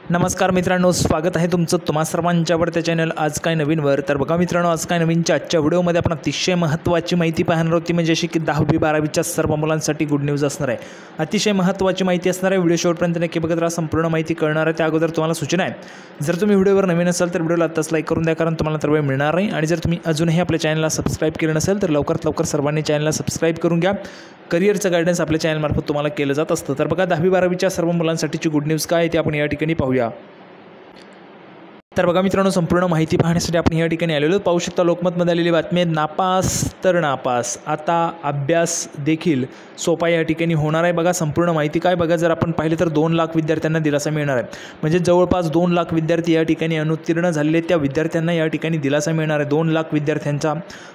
नमस्कार मित्रांनो, स्वागत आहे तुमचं तुम्हा सर्वांच्या आवडत्या चॅनल आज काय नवीनवर। तर बघा मित्रांनो, आज काय नवीनच्या आजच्या व्हिडिओमध्ये आपण अतिशय महत्त्वाची माहिती पाहणार आहोत, म्हणजे अशी की 10वी 12वीच्या सर्व मुलांसाठी गुड न्यूज असणार आहे। अतिशय महत्त्वाची माहिती असणार आहे। व्हिडिओ शेवटपर्यंत नक्की बघत राहा, संपूर्ण माहिती कळणार आहे। त्या अगोदर तुम्हाला सूचना आहे, जर तुम्ही व्हिडिओवर नवीन असाल तर व्हिडिओला आत्ताच लाईक करून द्या, कारण तुम्हाला तर वेळ मिळणार नाही। आणि जर तुम्ही अजूनही आपल्या चॅनलला सबस्क्राईब केलं नसेल तर लवकरात लवकर सर्वांनी चॅनलला सबस्क्राईब करून घ्या। करिअरचं गायडन्स आपल्या चॅनलमार्फत तुम्हाला केलं जात असतं। तर बघा 10वी 12वीच्या सर्व मुलांसाठीची गुड न्यूज काय आहे ते आपण या ठिकाणी पाहूया। तर बघा मित्रांनो, संपूर्ण माहिती पाहण्यासाठी आपण या ठिकाणी आलेलो पाहू शकता। लोकमतमध्ये आलेली बातमी आहे, नापास तर नापास, आता अभ्यास देखील सोपा या ठिकाणी होणार आहे। बघा संपूर्ण माहिती काय बघा, जर आपण पाहिले तर 2 लाख विद्यार्थ्यांना दिलासा मिळणार आहे। म्हणजे जवळपास 2 लाख विद्यार्थी या ठिकाणी अनुत्तीर्ण झालेले, त्या विद्यार्थ्यांना या ठिकाणी दिलासा मिळणार आहे। 2 लाख विद्यार्थ्यांचा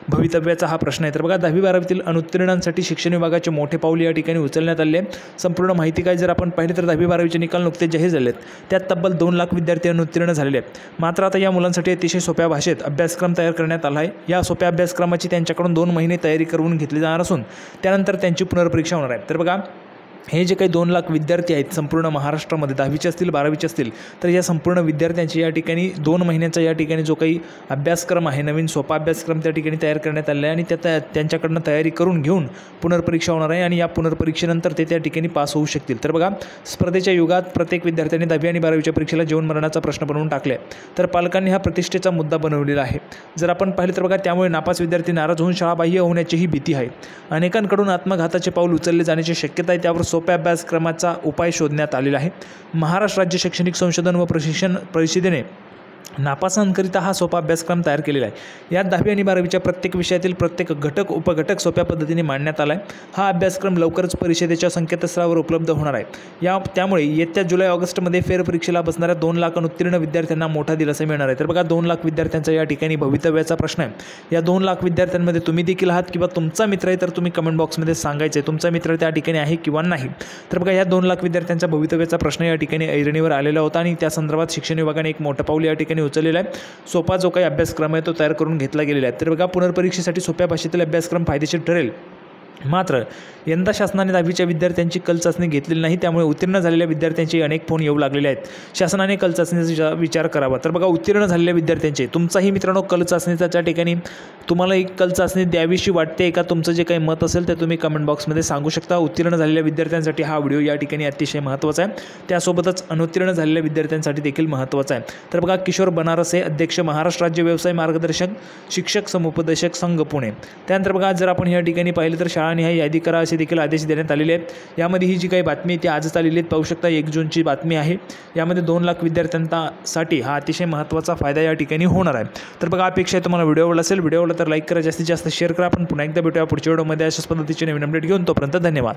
भवितव्याचा हा प्रश्न आहे। तर बघा 10वी 12वीतील अनुत्तीर्णांसाठी शिक्षण विभागाचे मोठे पाऊल या ठिकाणी उचलण्यात आले। संपूर्ण माहिती काय, जर आपण पाहिले तर 10वी 12वीचे निकाल नुकतेच जाहीर झालेत, त्यात तब्बल 2 लाख विद्यार्थी अनुत्तीर्ण झालेले आहेत। मात्र आता या मुलांसाठी अतिशय सोप्या भाषेत अभ्यासक्रम तयार करण्यात आला आहे। या सोप्या अभ्यासक्रमाची त्यांच्याकडून 2 महिने तयारी करून घेतली जाणार असून त्यानंतर त्यांची पुनर्परीक्षा होणार आहे। तर बघा हे जे काही 2 लाख विद्यार्थी आहेत संपूर्ण महाराष्ट्रामध्ये, 10वीचे असतील 12वीचे असतील, तर या संपूर्ण विद्यार्थ्यांची या ठिकाणी 2 महिन्याचा या ठिकाणी जो काही अभ्यासक्रम आहे, नवीन सोपा अभ्यासक्रम त्या ठिकाणी तयार करण्यात आलेला आहे। आणि त्यांच्याकडनं तयारी करून घेऊन पुनर्परीक्षा होणार आहे आणि या पुनर्परीक्षेनंतर ते त्या ठिकाणी पास होऊ शकतील। तर बघा स्पर्धेच्या युगात प्रत्येक विद्यार्थ्यांनी 10वी आणि 12वीच्या परीक्षेला जीवन मरणाचा प्रश्न बनवून टाकला आहे। तर पालकांनी हा प्रतिष्ठेचा मुद्दा बनवलेला आहे। जर आपण पाहिलं तर बघा त्यामुळे नापास विद्यार्थी नाराज होऊन शाळाबाह्य होण्याचीही भीती आहे। अनेकांकडून आत्मघाताचे पाऊल उचलले जाण्याची शक्यता आहे, त्यावर सोप्या अभ्यासक्रमाचा उपाय शोधण्यात आलेला आहे। महाराष्ट्र राज्य शैक्षणिक संशोधन व प्रशिक्षण परिषदेने नापासांकरिता हा सोपा अभ्यासक्रम तयार केलेला आहे। यात 10वी आणि 12वीच्या प्रत्येक विषयातील प्रत्येक घटक उपघटक सोप्या पद्धतीने मांडण्यात आला आहे। हा अभ्यासक्रम लवकरच परिषदेच्या संकेतस्थळावर उपलब्ध होणार आहे। त्यामुळे येत्या जुलै ऑगस्टमध्ये फेरपरीक्षेला बसणाऱ्या 2 लाख अनुत्तीर्ण विद्यार्थ्यांना मोठा दिलासा मिळणार आहे। तर बघा 2 लाख विद्यार्थ्यांचा या ठिकाणी भवितव्याचा प्रश्न आहे। या 2 लाख विद्यार्थ्यांमध्ये तुम्ही देखील आहात किंवा तुमचा मित्र आहे, तर तुम्ही कमेंट बॉक्समध्ये सांगायचं आहे तुमचा मित्र त्या ठिकाणी आहे किंवा नाही। तर बघा या 2 लाख विद्यार्थ्यांचा भवितव्याचा प्रश्न या ठिकाणी ऐरणीवर आलेला होता आणि त्या संदर्भात शिक्षण विभागाने एक मोठं पाऊल या ठिकाणी उचललेला आहे। सोपा जो काही अभ्यासक्रम आहे तो तयार करून घेतला गेलेला आहे। तर बघा पुनर्परीक्षेसाठी सोप्या भाषेतील अभ्यासक्रम फायदेशीर ठरेल। मात्र यंदा शासनाने 10वीच्या विद्यार्थ्यांची कल चाचणी घेतलेली नाही, त्यामुळे उत्तीर्ण झालेल्या विद्यार्थ्यांचे अनेक फोन येऊ लागलेले आहेत। शासनाने कल चाचणीचा विचार करावा। तर बघा उत्तीर्ण झालेल्या विद्यार्थ्यांचे तुमचाही मित्रांनो कल चाचणीचा त्या ठिकाणी तुम्हाला एक कल चाचणी द्यावीशी वाटते का, तुमचं जे काही मत असेल ते तुम्ही कमेंट बॉक्समध्ये सांगू शकता। उत्तीर्ण झालेल्या विद्यार्थ्यांसाठी हा व्हिडिओ या ठिकाणी अतिशय महत्त्वाचा आहे, त्यासोबतच अनुत्तीर्ण झालेल्या विद्यार्थ्यांसाठी देखील महत्त्वाचा आहे। तर बघा किशोर बनारसे, अध्यक्ष महाराष्ट्र राज्य व्यवसाय मार्गदर्शक शिक्षक समुपदेशक संघ पुणे। त्यानंतर बघा जर आपण या ठिकाणी पाहिलं तर शाळानिहाय यादी करा असे देखील आदेश देण्यात आलेले आहेत। यामध्ये ही जी काही बातमी आहे ती आजच आलेली आहे, पाहू शकता 1 जूनची बातमी आहे। यामध्ये 2 लाख विद्यार्थ्यांसाठी हा अतिशय महत्त्वाचा फायदा या ठिकाणी होणार आहे। तर बघा अपेक्षा आहे तुम्हाला व्हिडिओ आवडला असेल, व्हिडिओ आवडला तर लाईक करा, जास्तीत जास्त शेअर करा। आपण पुन्हा एकदा भेटूया पुढच्या व्हिडिओमध्ये अशाच पद्धतीचे नवीन अपडेट घेऊन, तोपर्यंत धन्यवाद।